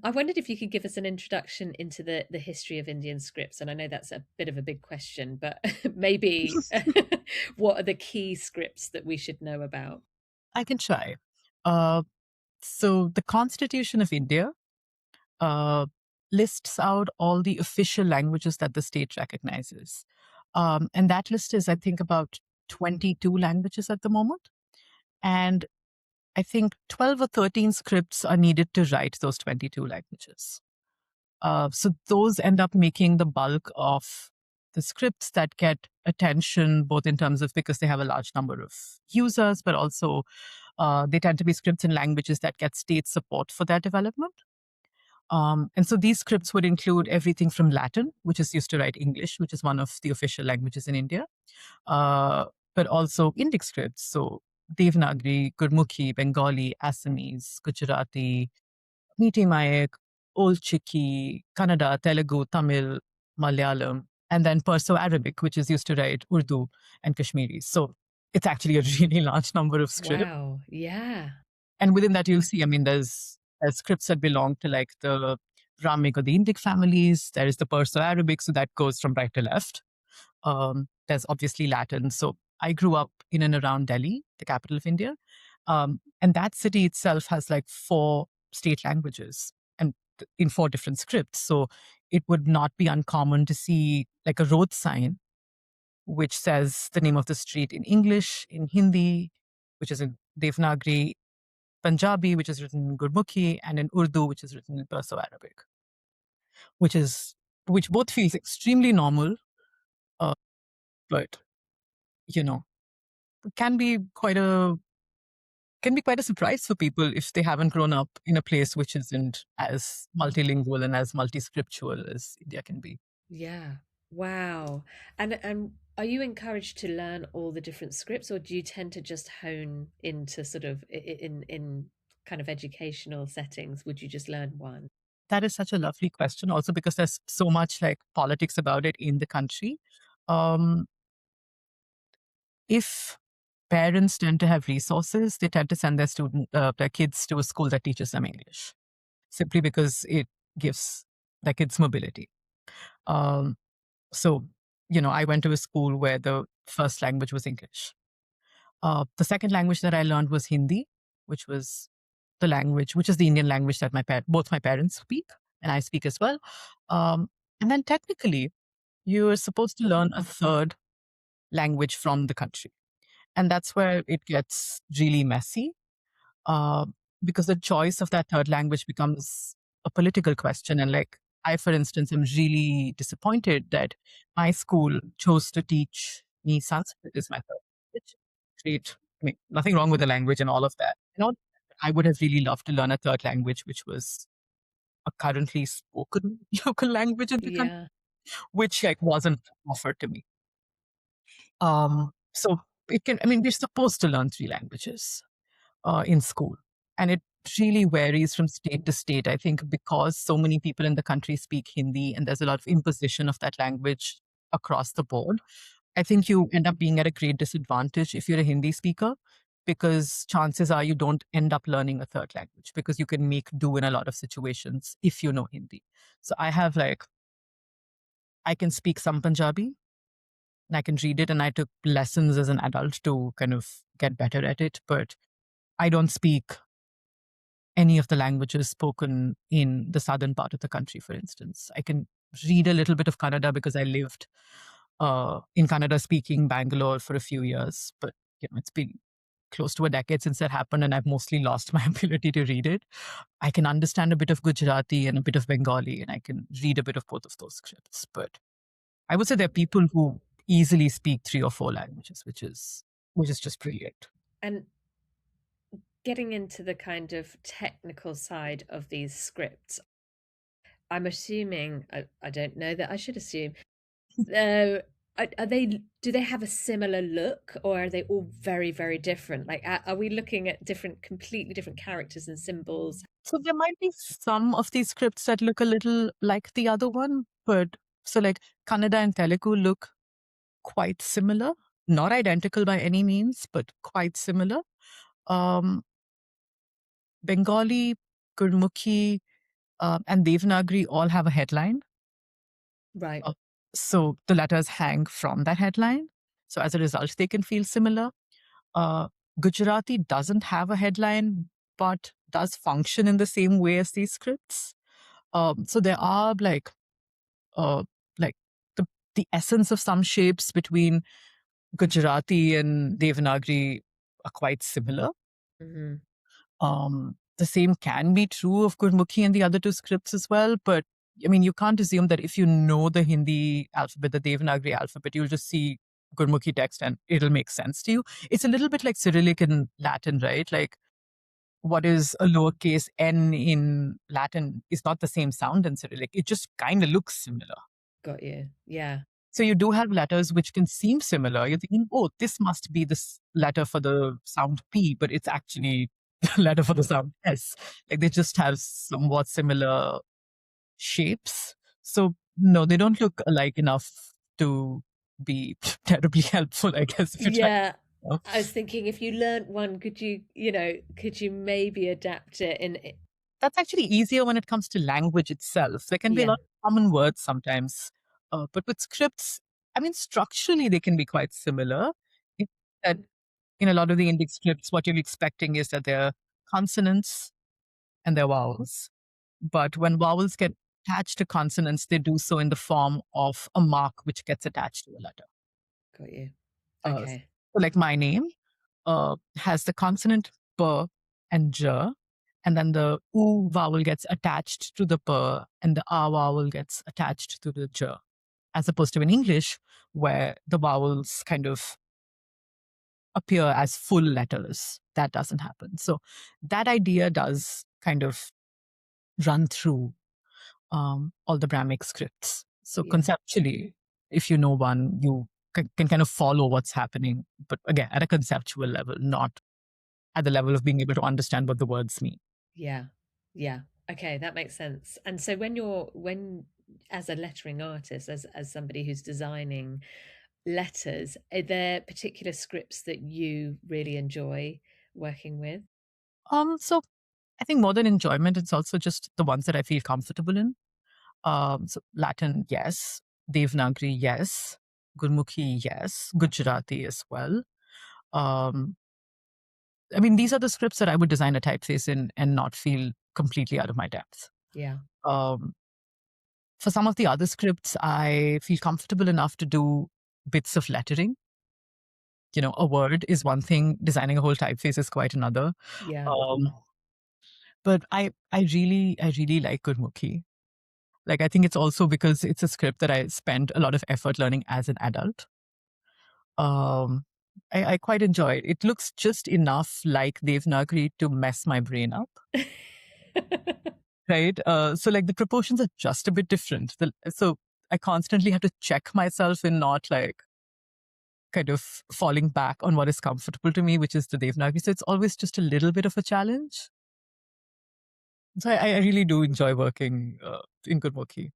I wondered if you could give us an introduction into the history of Indian scripts. And I know that's a bit of a big question, but maybe what are the key scripts that we should know about? I can try. Uh, so the Constitution of India uh, lists out all the official languages that the state recognizes. And that list is, I think, about 22 languages at the moment. And I think 12 or 13 scripts are needed to write those 22 languages. So those end up making the bulk of the scripts that get attention, both in terms of because they have a large number of users, but also they tend to be scripts in languages that get state support for their development. And so these scripts would include everything from Latin, which is used to write English, which is one of the official languages in India, uh, but also Indic scripts. So Devanagari, Gurmukhi, Bengali, Assamese, Gujarati, Meeti Mayak, Old Chiki, Kannada, Telugu, Tamil, Malayalam, and then Perso-Arabic, which is used to write Urdu and Kashmiri. So it's actually a really large number of scripts. Wow. Yeah. And within that, you'll see, I mean, there's scripts that belong to like the Brahmic or the Indic families. There is the Perso-Arabic, so that goes from right to left. There's obviously Latin. So I grew up in and around Delhi, the capital of India. And that city itself has like four state languages and in four different scripts. So it would not be uncommon to see like a road sign which says the name of the street in English, in Hindi, which is in Devanagari, Punjabi, which is written in Gurmukhi, and in Urdu, which is written in Perso-Arabic, which is which both feels extremely normal, uh, but you know can be quite a surprise for people if they haven't grown up in a place which isn't as multilingual and as multi-scriptural as India can be. Yeah. Wow. And are you encouraged to learn all the different scripts, or do you tend to just hone into sort of in kind of educational settings? Would you just learn one? That is such a lovely question, also because there's so much like politics about it in the country. Um, if parents tend to have resources, they tend to send their kids to a school that teaches them English, simply because it gives their kids mobility. Um, so, I went to a school where the first language was English. The second language that I learned was Hindi, which was which is the Indian language that both my parents speak and I speak as well. Um, and then technically, you're supposed to learn a third language from the country. And that's where it gets really messy, uh, because the choice of that third language becomes a political question. And like, I, for instance, am really disappointed that my school chose to teach me Sanskrit as my third language. Great. I mean, nothing wrong with the language and all of that. I would have really loved to learn a third language, which was a currently spoken local language in the country, Yeah. which like wasn't offered to me. So I mean, we're supposed to learn three languages in school. And it really varies from state to state. I think because so many people in the country speak Hindi and there's a lot of imposition of that language across the board, I think you end up being at a great disadvantage if you're a Hindi speaker, because chances are you don't end up learning a third language because you can make do in a lot of situations if you know Hindi. So I can speak some Punjabi and I can read it, and I took lessons as an adult to kind of get better at it, but I don't speak any of the languages spoken in the southern part of the country, for instance. I can read a little bit of Kannada because I lived in Kannada speaking Bangalore for a few years, but it's been close to a decade since that happened, and I've mostly lost my ability to read it. I can understand a bit of Gujarati and a bit of Bengali, and I can read a bit of both of those scripts. But I would say there are people who easily speak three or four languages, which is just brilliant. And getting into the kind of technical side of these scripts, I'm assuming, I don't know that I should assume, uh, are they, do they have a similar look, or are they all very, very different? Like, are we looking at different, completely different characters and symbols? So there might be some of these scripts that look a little like the other one, but so like Kannada and Telugu look quite similar, not identical by any means, but quite similar. Um, Bengali, Gurmukhi, And Devanagari all have a headline. Right. Uh, so the letters hang from that headline. So as a result, they can feel similar. Uh, Gujarati doesn't have a headline, but does function in the same way as these scripts. So there are uh, like the essence of some shapes between Gujarati and Devanagari are quite similar. Hmm. The same can be true of Gurmukhi and the other two scripts as well, but I mean, you can't assume that if you know the Hindi alphabet, the Devanagari alphabet, you'll just see Gurmukhi text and it'll make sense to you. It's a little bit like Cyrillic in Latin, right? Like what is a lowercase n in Latin is not the same sound in Cyrillic. It just kind of looks similar. Got you. Yeah. So you do have letters which can seem similar. You're thinking, oh, this must be this letter for the sound P, but it's actually the letter for the sound S. Like they just have somewhat similar shapes. So no, they don't look alike enough to be terribly helpful, I guess, if you try. Yeah. You know. I was thinking if you learnt one, could you maybe adapt it in? That's actually easier when it comes to language itself. There can be a Yeah. lot of common words sometimes, but with scripts, I mean, structurally they can be quite similar. It's that in a lot of the Indic scripts, what you're expecting is that there are consonants and there are vowels. But when vowels get attached to consonants, they do so in the form of a mark which gets attached to a letter. Got you. So Okay. like my name has the consonant p and j, and then the u vowel gets attached to the p, and the a vowel gets attached to the j, as opposed to in English, where the vowels kind of appear as full letters. That doesn't happen. So that idea does kind of run through all the Brahmic scripts. So Yeah. conceptually, if you know one, you can kind of follow what's happening, but again, at a conceptual level, not at the level of being able to understand what the words mean. Yeah. Yeah. Okay, that makes sense. And so when as a lettering artist, as somebody who's designing letters, are there particular scripts that you really enjoy working with? So I think more than enjoyment, it's also just the ones that I feel comfortable in. So Latin, yes. Devanagari, yes. Gurmukhi, yes. Gujarati as well. Um, I mean, these are the scripts that I would design a typeface in and not feel completely out of my depth. Yeah. Um, for some of the other scripts, I feel comfortable enough to do bits of lettering. You know, a word is one thing, designing a whole typeface is quite another. Yeah. Um, but I really like Gurmukhi. Like, I think it's also because it's a script that I spent a lot of effort learning as an adult. Um, I quite enjoy it. It looks just enough like Devanagari to mess my brain up, right? So, like, the proportions are just a bit different. So, I constantly have to check myself in not like kind of falling back on what is comfortable to me, which is the Devanagari. So, it's always just a little bit of a challenge. So, I really do enjoy working in Gurmukhi.